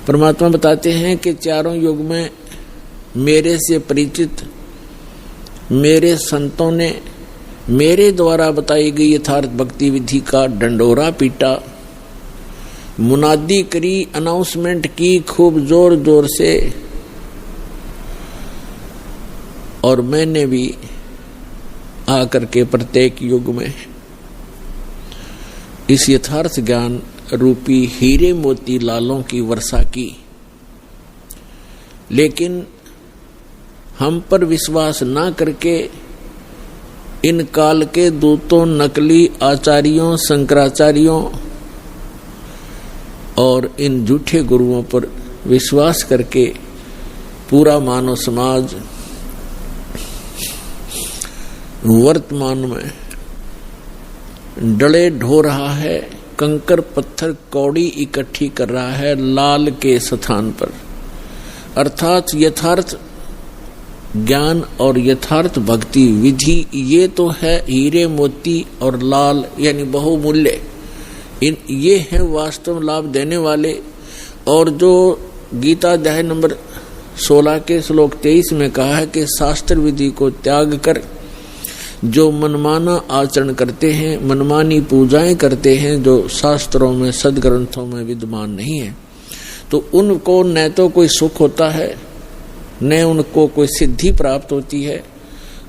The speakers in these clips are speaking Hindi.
परमात्मा बताते हैं कि चारों युग में मेरे से परिचित मेरे संतों ने मेरे द्वारा बताई गई यथार्थ भक्ति विधि का डंडोरा पीटा, मुनादी करी, अनाउंसमेंट की खूब जोर जोर से, और मैंने भी आकर के प्रत्येक युग में इस यथार्थ ज्ञान रूपी हीरे मोती लालों की वर्षा की। लेकिन हम पर विश्वास ना करके इन काल के दूतों, नकली आचार्यों, शंकराचार्यों और इन झूठे गुरुओं पर विश्वास करके पूरा मानव समाज वर्तमान में डले ढो रहा है, कंकर पत्थर कौड़ी इकट्ठी कर रहा है लाल के स्थान पर। अर्थात यथार्थ ज्ञान और यथार्थ भक्ति विधि ये तो है हीरे मोती और लाल यानी बहुमूल्य, ये है वास्तव लाभ देने वाले। और जो गीता अध्याय नंबर 16 के श्लोक 23 में कहा है कि शास्त्र विधि को त्याग कर जो मनमाना आचरण करते हैं, मनमानी पूजाएं करते हैं जो शास्त्रों में सदग्रंथों में विद्यमान नहीं है, तो उनको न तो कोई सुख होता है, न उनको कोई सिद्धि प्राप्त होती है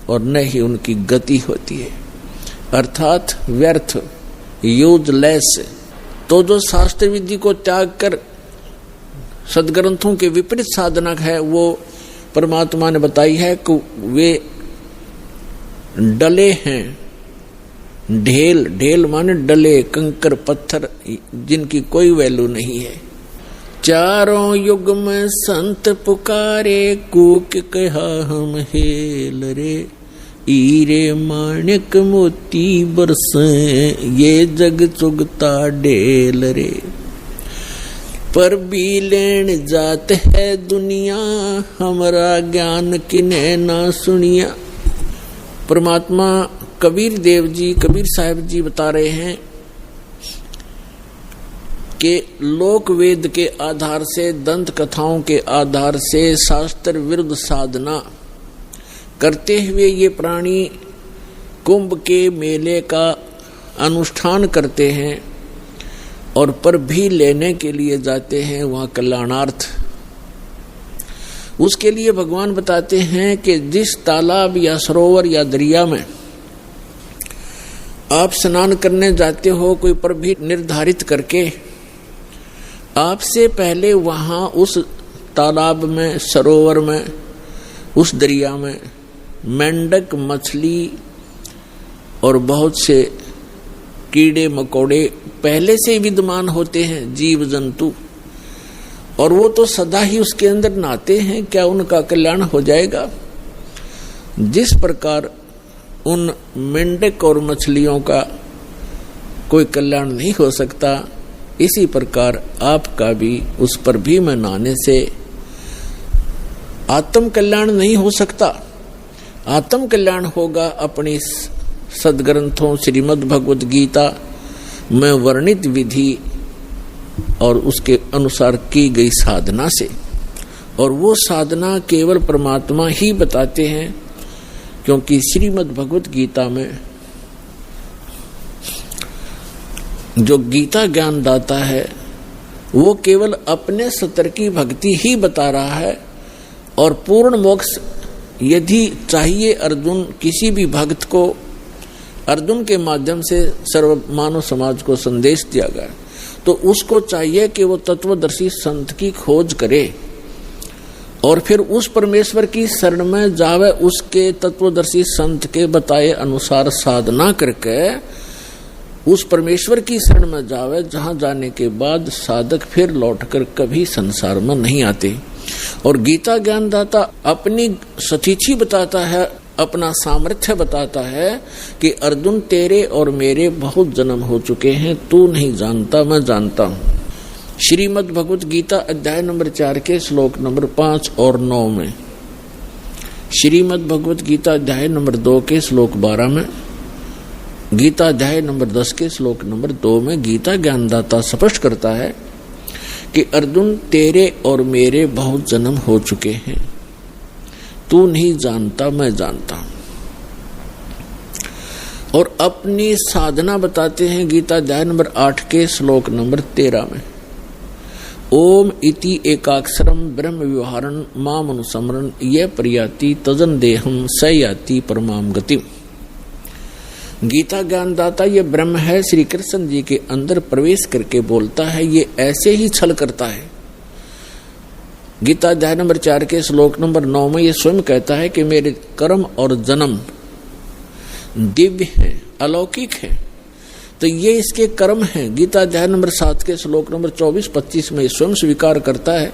और न ही उनकी गति होती है, अर्थात व्यर्थ, यूजलेस। तो जो शास्त्र विधि को त्याग कर सदग्रंथों के विपरीत साधना है वो परमात्मा ने बताई है कि वे डले हैं, ढेल, ढेल माने डले, कंकर पत्थर जिनकी कोई वैल्यू नहीं है। चारों युग में संत पुकारे, कूक कहा हम हेल रे, हीरे माणिक मोती बरसे, ये जग चुगता ढेल रे। पर भी लेन जात है दुनिया, हमारा ज्ञान किने ना सुनिया। परमात्मा कबीर देव जी, कबीर साहब जी बता रहे हैं कि लोक वेद के आधार से, दंत कथाओं के आधार से शास्त्र विरुद्ध साधना करते हुए ये प्राणी कुंभ के मेले का अनुष्ठान करते हैं और पर भी लेने के लिए जाते हैं वहां कल्याणार्थ। उसके लिए भगवान बताते हैं कि जिस तालाब या सरोवर या दरिया में आप स्नान करने जाते हो कोई पर भी निर्धारित करके, आपसे पहले वहां उस तालाब में, सरोवर में, उस दरिया में मेंढक, मछली और बहुत से कीड़े मकोड़े पहले से विद्यमान होते हैं, जीव जंतु, और वो तो सदा ही उसके अंदर नहाते हैं, क्या उनका कल्याण हो जाएगा? जिस प्रकार उन मेंढक और मछलियों का कोई कल्याण नहीं हो सकता, इसी प्रकार आपका भी उस पर भी में नहाने से आत्म कल्याण नहीं हो सकता। आत्म कल्याण होगा अपनी सदग्रंथों श्रीमद् भगवद गीता में वर्णित विधि और उसके अनुसार की गई साधना से। और वो साधना केवल परमात्मा ही बताते हैं, क्योंकि श्रीमद् भगवद गीता में जो गीता ज्ञान दाता है वो केवल अपने सतर की भक्ति ही बता रहा है। और पूर्ण मोक्ष यदि चाहिए अर्जुन किसी भी भक्त को, अर्जुन के माध्यम से सर्व मानव समाज को संदेश दिया गया, तो उसको चाहिए कि वो तत्वदर्शी संत की खोज करे और फिर उस परमेश्वर की शरण में जावे, उसके तत्वदर्शी संत के बताए अनुसार साधना करके उस परमेश्वर की शरण में जावे, जहां जाने के बाद साधक फिर लौटकर कभी संसार में नहीं आते। और गीता ज्ञानदाता अपनी सतीथि बताता है, अपना सामर्थ्य बताता है कि अर्जुन तेरे और मेरे बहुत जन्म हो चुके हैं, तू नहीं जानता, मैं जानता हूं। श्रीमद् भगवद गीता अध्याय नंबर 4 के श्लोक नंबर 5 और 9 में, श्रीमद् भगवद गीता अध्याय नंबर 2 के श्लोक 12 में, गीता अध्याय नंबर 10 के श्लोक नंबर 2 में गीता ज्ञानदाता स्पष्ट करता है कि अर्जुन तेरे और मेरे बहुत जन्म हो चुके हैं, तू नहीं जानता मैं जानता हूं। और अपनी साधना बताते हैं गीता अध्याय नंबर 8 के श्लोक नंबर 13 में, ओम इति एकाक्षरम ब्रह्म व्यवहारन माम अनुसमरण ये प्रयाति तजन देहम स याति परमाम गतिम। गीता ज्ञानदाता ये ब्रह्म है, श्री कृष्ण जी के अंदर प्रवेश करके बोलता है, ये ऐसे ही छल करता है। गीता अध्याय नंबर 4 के श्लोक नंबर 9 में ये स्वयं कहता है कि मेरे कर्म और जन्म दिव्य हैं, अलौकिक हैं, तो ये इसके कर्म हैं। गीता अध्याय नंबर 7 के श्लोक नंबर 24-25 में स्वयं स्वीकार करता है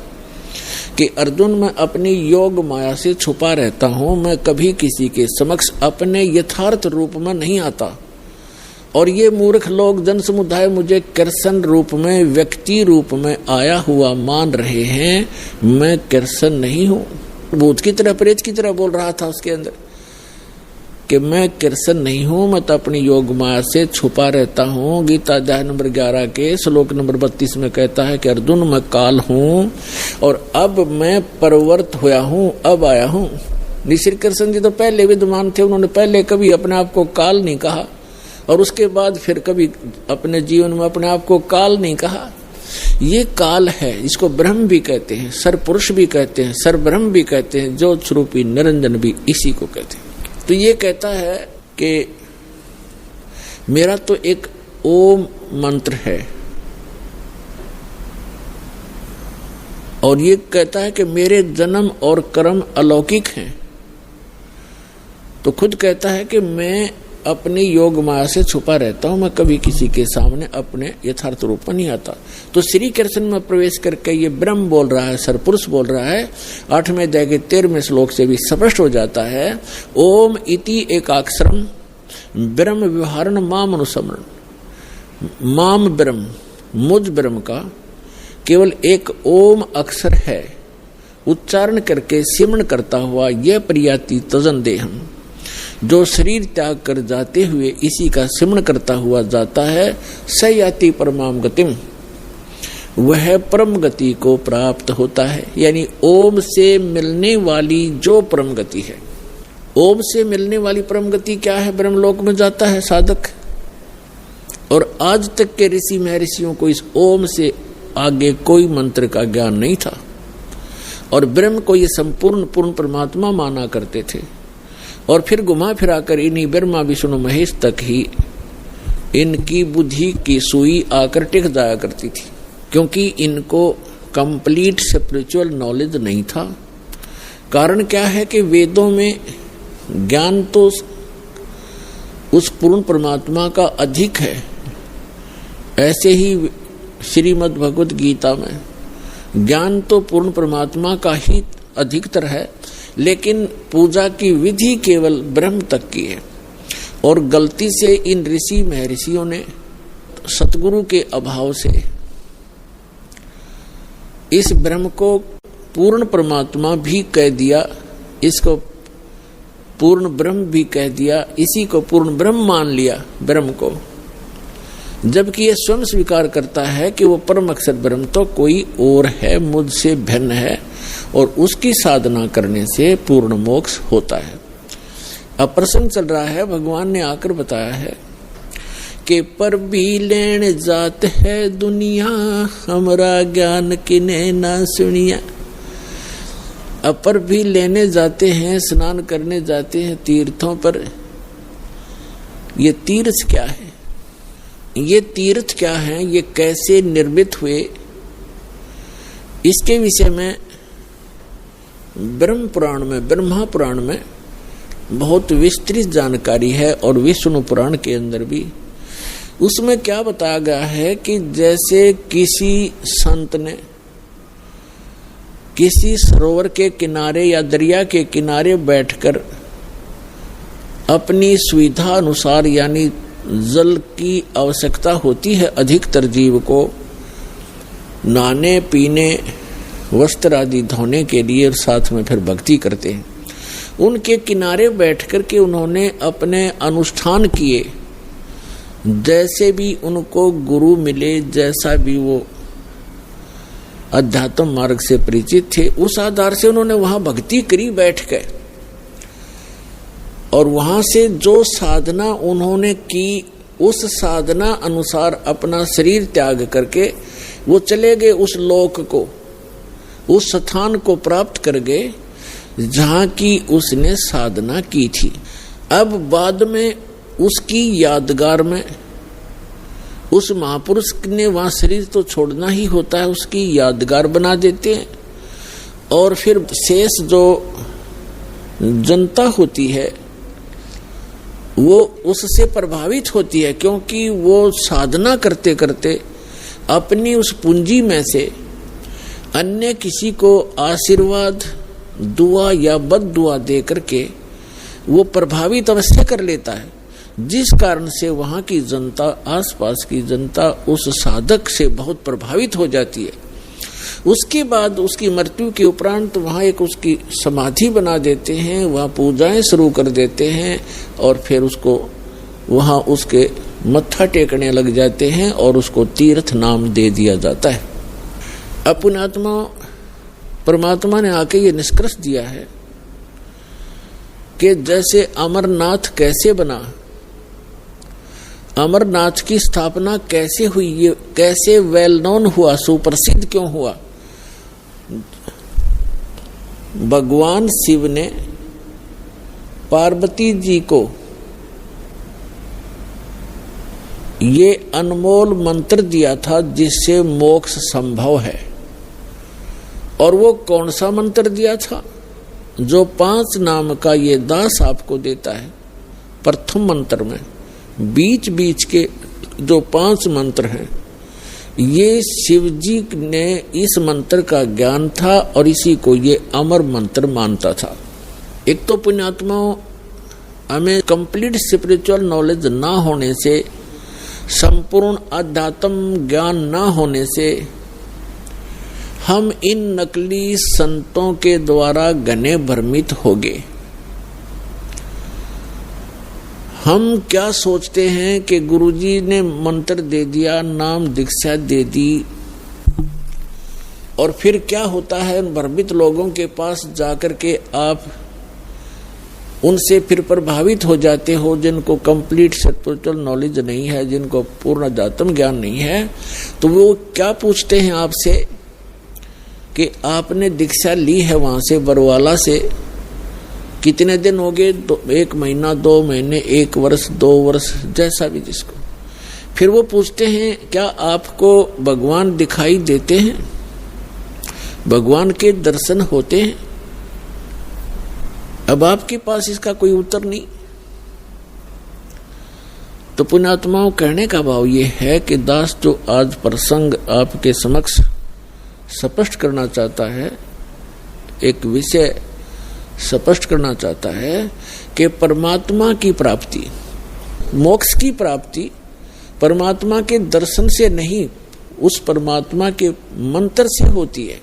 कि अर्जुन मैं अपनी योग माया से छुपा रहता हूं, मैं कभी किसी के समक्ष अपने यथार्थ रूप में नहीं आता, और ये मूर्ख लोग जन समुदाय मुझे कृष्ण रूप में, व्यक्ति रूप में आया हुआ मान रहे हैं। मैं कृष्ण नहीं हूं। भूत की तरह, प्रेत की तरह बोल रहा था उसके अंदर कि मैं कृष्ण नहीं हूं, मैं तो अपनी योग माया से छुपा रहता हूं। गीता अध्याय नंबर 11 के श्लोक नंबर 32 में कहता है कि अर्जुन मैं काल हूं और अब मैं परिवर्त हुआ हूं, अब आया हूं। श्री कृष्ण जी तो पहले विद्यमान थे, उन्होंने पहले कभी अपने आप को काल नहीं कहा, और उसके बाद फिर कभी अपने जीवन में अपने आप को काल नहीं कहा। ये काल है, इसको ब्रह्म भी कहते हैं, सरपुरुष भी कहते हैं, सरब्रह्म भी कहते हैं, ज्योत स्वरूपी निरंजन भी इसी को कहते हैं। तो ये कहता है कि मेरा तो एक ओम मंत्र है, और ये कहता है कि मेरे जन्म और कर्म अलौकिक हैं। तो खुद कहता है कि मैं अपनी योग माया से छुपा रहता हूं, मैं कभी किसी के सामने अपने यथार्थ रूप में नहीं आता। तो श्री कृष्ण में प्रवेश करके ये ब्रह्म बोल रहा है, सरपुरुष बोल रहा है। 8वें अध्याय के 13वें श्लोक से भी स्पष्ट हो जाता है, ओम इति एकाक्षरम ब्रह्म व्यवहारन माम अनुसमरण। माम ब्रह्म, मुझ ब्रह्म का केवल एक ओम अक्षर है, उच्चारण करके सिमरण करता हुआ यह प्रियाति तजन देहम, जो शरीर त्याग कर जाते हुए इसी का सिमरण करता हुआ जाता है, स याति परमाम गतिम, वह परम गति को प्राप्त होता है। यानी ओम से मिलने वाली जो परम गति है, ओम से मिलने वाली परम गति क्या है? ब्रह्मलोक में जाता है साधक। और आज तक के ऋषि महर्षियों को इस ओम से आगे कोई मंत्र का ज्ञान नहीं था, और ब्रह्म को ये संपूर्ण पूर्ण परमात्मा माना करते थे। और फिर घुमा फिरा कर इन्हीं ब्रह्मा विष्णु महेश तक ही इनकी बुद्धि की सुई आकर टिक जाया करती थी, क्योंकि इनको कंप्लीट स्पिरिचुअल नॉलेज नहीं था। कारण क्या है कि वेदों में ज्ञान तो उस पूर्ण परमात्मा का अधिक है, ऐसे ही श्रीमद् भगवद गीता में ज्ञान तो पूर्ण परमात्मा का ही अधिकतर है, लेकिन पूजा की विधि केवल ब्रह्म तक की है। और गलती से इन ऋषि महर्षियों ने सतगुरु के अभाव से इस ब्रह्म को पूर्ण परमात्मा भी कह दिया, इसको पूर्ण ब्रह्म भी कह दिया, इसी को पूर्ण ब्रह्म मान लिया ब्रह्म को, जबकि ये स्वयं स्वीकार करता है कि वो परम अक्षर ब्रह्म तो कोई और है, मुझसे भिन्न है, और उसकी साधना करने से पूर्ण मोक्ष होता है। अब प्रसंग चल रहा है, भगवान ने आकर बताया है कि पर भी लेने जात है दुनिया, हमरा ज्ञान किने ना सुनिया। अब पर भी लेने जाते हैं, स्नान करने जाते हैं तीर्थों पर। ये तीर्थ क्या है, ये तीर्थ क्या है, ये कैसे निर्मित हुए, इसके विषय में ब्रह्म पुराण में, ब्रह्मा पुराण में बहुत विस्तृत जानकारी है, और विष्णु पुराण के अंदर भी। उसमें क्या बताया गया है कि जैसे किसी संत ने किसी सरोवर के किनारे या दरिया के किनारे बैठकर अपनी सुविधा अनुसार, यानी जल की आवश्यकता होती है अधिकतर जीव को नहाने पीने वस्त्र आदि धोने के लिए, और साथ में फिर भक्ति करते हैं, उनके किनारे बैठ कर के उन्होंने अपने अनुष्ठान किए। जैसे भी उनको गुरु मिले, जैसा भी वो अध्यात्म मार्ग से परिचित थे। उस आधार से उन्होंने वहां भक्ति करी बैठ के, और वहां से जो साधना उन्होंने की उस साधना अनुसार अपना शरीर त्याग करके वो चले गए उस लोक को, उस स्थान को प्राप्त कर गए जहां की उसने साधना की थी। अब बाद में उसकी यादगार में उस महापुरुष ने वहां शरीर तो छोड़ना ही होता है, उसकी यादगार बना देते हैं। और फिर शेष जो जनता होती है वो उससे प्रभावित होती है, क्योंकि वो साधना करते करते अपनी उस पूंजी में से अन्य किसी को आशीर्वाद, दुआ या बद दुआ दे करके वो प्रभावित अवश्य कर लेता है, जिस कारण से वहां की जनता, आसपास की जनता उस साधक से बहुत प्रभावित हो जाती है। उसके बाद उसकी मृत्यु के उपरांत वहां एक उसकी समाधि बना देते हैं, वहां पूजाएं शुरू कर देते हैं और फिर उसको वहां उसके मत्था टेकने लग जाते हैं और उसको तीर्थ नाम दे दिया जाता है। अपुण्यात्मा परमात्मा ने आके ये निष्कर्ष दिया है कि जैसे अमरनाथ कैसे बना, अमरनाथ की स्थापना कैसे हुई, ये कैसे वेल नोन हुआ, सुप्रसिद्ध क्यों हुआ। भगवान शिव ने पार्वती जी को ये अनमोल मंत्र दिया था जिससे मोक्ष संभव है। और वो कौन सा मंत्र दिया था? जो 5 नाम का ये दास आपको देता है। प्रथम मंत्र में बीच बीच के जो 5 मंत्र हैं, ये शिव जी ने इस मंत्र का ज्ञान था और इसी को ये अमर मंत्र मानता था। एक तो पुण्यात्माओं, हमें कंप्लीट स्पिरिचुअल नॉलेज ना होने से, संपूर्ण अध्यात्म ज्ञान ना होने से हम इन नकली संतों के द्वारा घने भ्रमित हो गए। हम क्या सोचते हैं कि गुरुजी ने मंत्र दे दिया, नाम दीक्षा दे दी, और फिर क्या होता है, उन भ्रमित लोगों के पास जाकर के आप उनसे फिर प्रभावित हो जाते हो, जिनको कंप्लीट स्पिरिचुअल नॉलेज नहीं है, जिनको पूर्ण अध्यात्म ज्ञान नहीं है। तो वो क्या पूछते हैं आपसे कि आपने दीक्षा ली है वहां से, बरवाला से, कितने दिन हो गए? 1 महीना, 2 महीने, 1 वर्ष, 2 वर्ष, जैसा भी जिसको। फिर वो पूछते हैं क्या आपको भगवान दिखाई देते हैं, भगवान के दर्शन होते हैं? अब आपके पास इसका कोई उत्तर नहीं। तो पुण्यात्माओं, कहने का भाव ये है कि दास जो आज प्रसंग आपके समक्ष स्पष्ट करना चाहता है, एक विषय स्पष्ट करना चाहता है कि परमात्मा की प्राप्ति, मोक्ष की प्राप्ति परमात्मा के दर्शन से नहीं, उस परमात्मा के मंत्र से होती है।